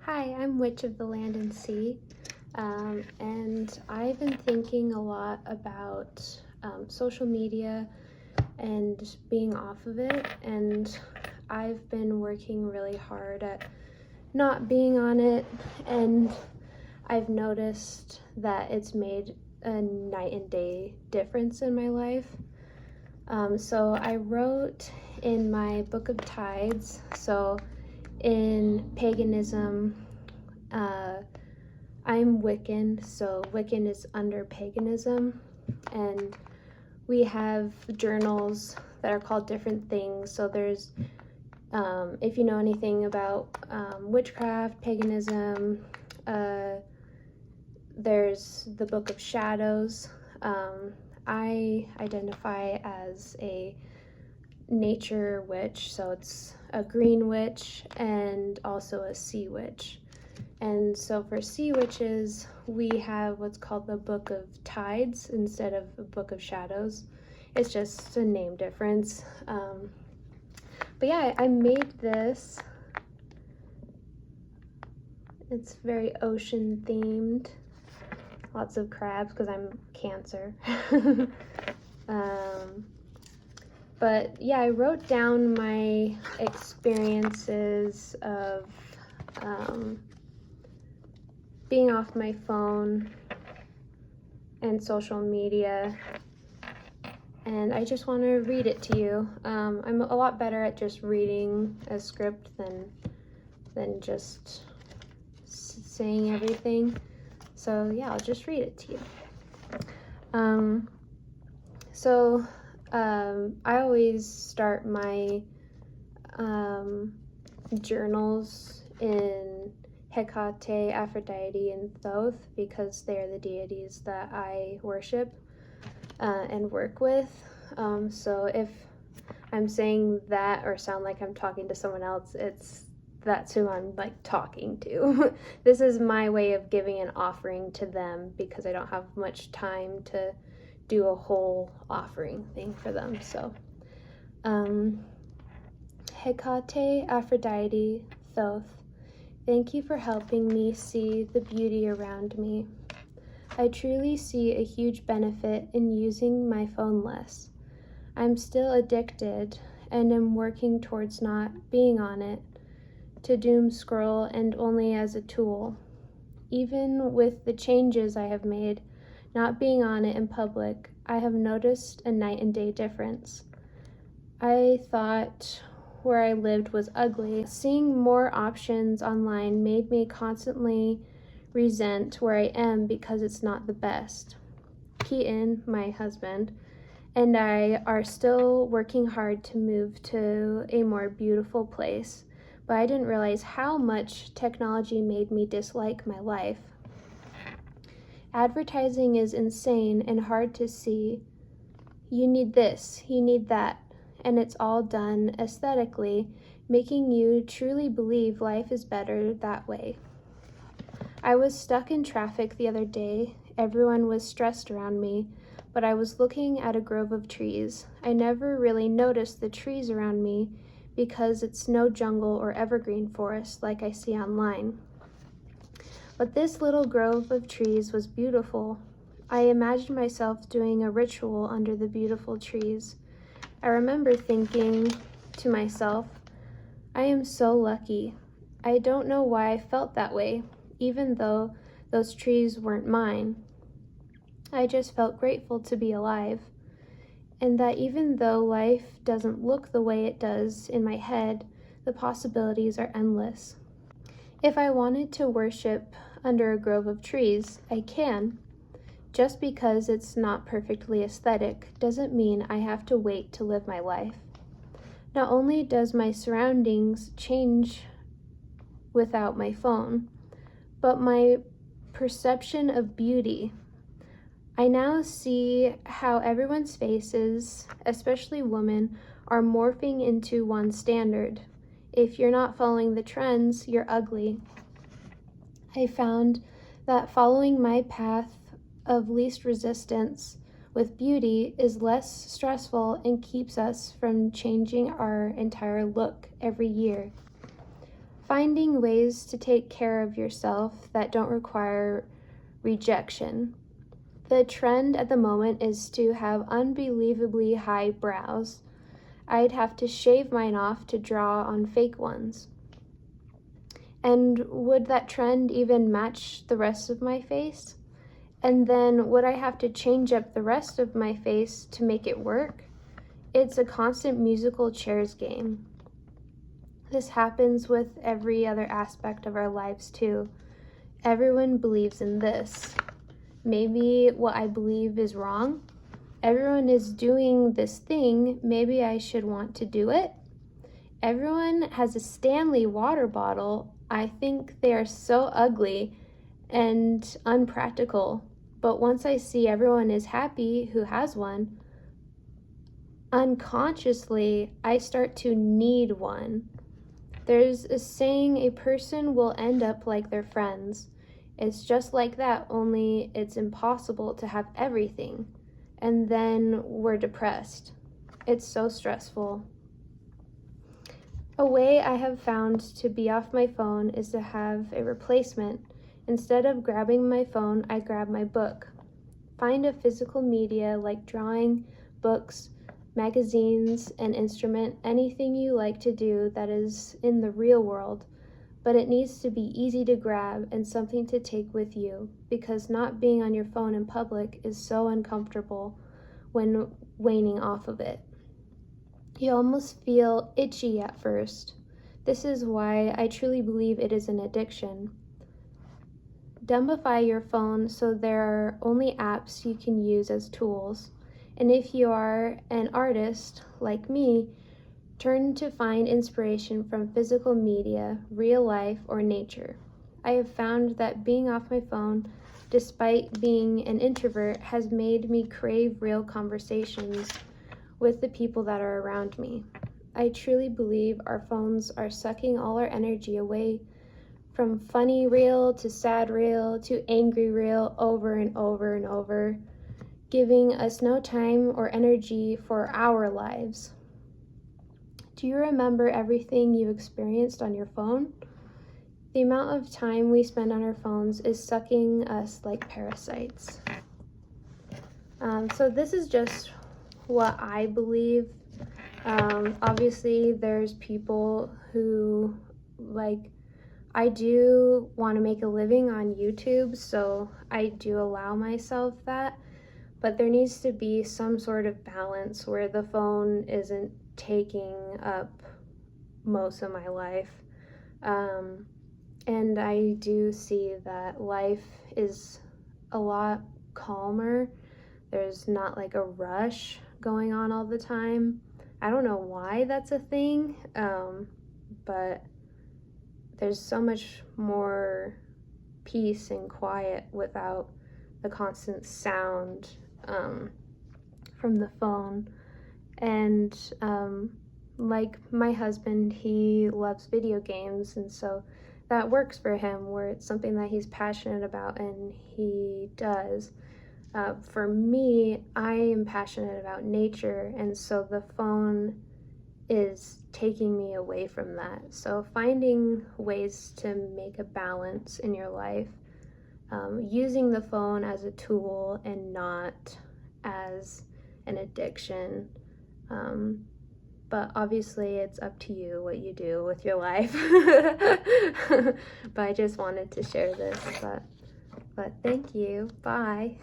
Hi, I'm Witch of the Land and Sea, and I've been thinking a lot about social media and being off of it, and I've been working really hard at not being on it, and I've noticed that it's made a night and day difference in my life. So I wrote in my book of tides, so in paganism, I'm Wiccan, so Wiccan is under paganism, and we have journals that are called different things. So there's, if you know anything about witchcraft, paganism, there's the Book of Shadows. I identify as a nature witch, so it's a green witch and also a sea witch. And so for sea witches, we have what's called the Book of Tides instead of the Book of Shadows. It's just a name difference. But yeah, I made this. It's very ocean themed. Lots of crabs because I'm Cancer. But yeah, I wrote down my experiences of being off my phone and social media, and I just want to read it to you. I'm a lot better at just reading a script than just saying everything. So yeah, I'll just read it to you. I always start my journals in Hecate, Aphrodite, and Thoth because they're the deities that I worship and work with. So if I'm saying that or sound like I'm talking to someone else, that's who I'm like talking to. This is my way of giving an offering to them because I don't have much time to do a whole offering thing for them. So Hecate, Aphrodite, Thoth, thank you for helping me see the beauty around me. I truly see a huge benefit in using my phone less. I'm still addicted and am working towards not being on it, to doom scroll and only as a tool. Even with the changes I have made, not being on it in public, I have noticed a night and day difference. I thought where I lived was ugly. Seeing more options online made me constantly resent where I am because it's not the best. Keaton, my husband, and I are still working hard to move to a more beautiful place, but I didn't realize how much technology made me dislike my life. Advertising is insane and hard to see. You need this, you need that, and it's all done aesthetically, making you truly believe life is better that way. I was stuck in traffic the other day. Everyone was stressed around me, but I was looking at a grove of trees. I never really noticed the trees around me because it's no jungle or evergreen forest like I see online. But this little grove of trees was beautiful. I imagined myself doing a ritual under the beautiful trees. I remember thinking to myself, I am so lucky. I don't know why I felt that way, even though those trees weren't mine. I just felt grateful to be alive, and that even though life doesn't look the way it does in my head, the possibilities are endless. If I wanted to worship under a grove of trees, I can. Just because it's not perfectly aesthetic doesn't mean I have to wait to live my life. Not only does my surroundings change without my phone, but my perception of beauty. I now see how everyone's faces, especially women, are morphing into one standard. If you're not following the trends, you're ugly. I found that following my path of least resistance with beauty is less stressful and keeps us from changing our entire look every year. Finding ways to take care of yourself that don't require rejection. The trend at the moment is to have unbelievably high brows. I'd have to shave mine off to draw on fake ones. And would that trend even match the rest of my face? And then would I have to change up the rest of my face to make it work? It's a constant musical chairs game. This happens with every other aspect of our lives too. Everyone believes in this. Maybe what I believe is wrong. Everyone is doing this thing. Maybe I should want to do it. Everyone has a Stanley water bottle. I think they are so ugly and unpractical. But once I see everyone is happy who has one, unconsciously, I start to need one. There's a saying, a person will end up like their friends. It's just like that, only it's impossible to have everything. And then we're depressed. It's so stressful. A way I have found to be off my phone is to have a replacement. Instead of grabbing my phone, I grab my book. Find a physical media like drawing, books, magazines, an instrument, anything you like to do that is in the real world. But it needs to be easy to grab and something to take with you, because not being on your phone in public is so uncomfortable when waning off of it. You almost feel itchy at first. This is why I truly believe it is an addiction. Dumbify your phone so there are only apps you can use as tools. And if you are an artist like me, turn to find inspiration from physical media, real life, or nature. I have found that being off my phone, despite being an introvert, has made me crave real conversations with the people that are around me. I truly believe our phones are sucking all our energy away, from funny reel to sad reel to angry reel, over and over and over, giving us no time or energy for our lives. Do you remember everything you experienced on your phone? The amount of time we spend on our phones is sucking us like parasites. So this is just what I believe. Obviously, there's people who, I do want to make a living on YouTube, so I do allow myself that. But there needs to be some sort of balance where the phone isn't taking up most of my life. And I do see that life is a lot calmer. There's not like a rush going on all the time. I don't know why that's a thing, but there's so much more peace and quiet without the constant sound from the phone. And like my husband, he loves video games, and so that works for him, where it's something that he's passionate about and he does. For me, I am passionate about nature, and so the phone is taking me away from that. So finding ways to make a balance in your life, using the phone as a tool and not as an addiction. But obviously it's up to you what you do with your life. But I just wanted to share this. But thank you. Bye.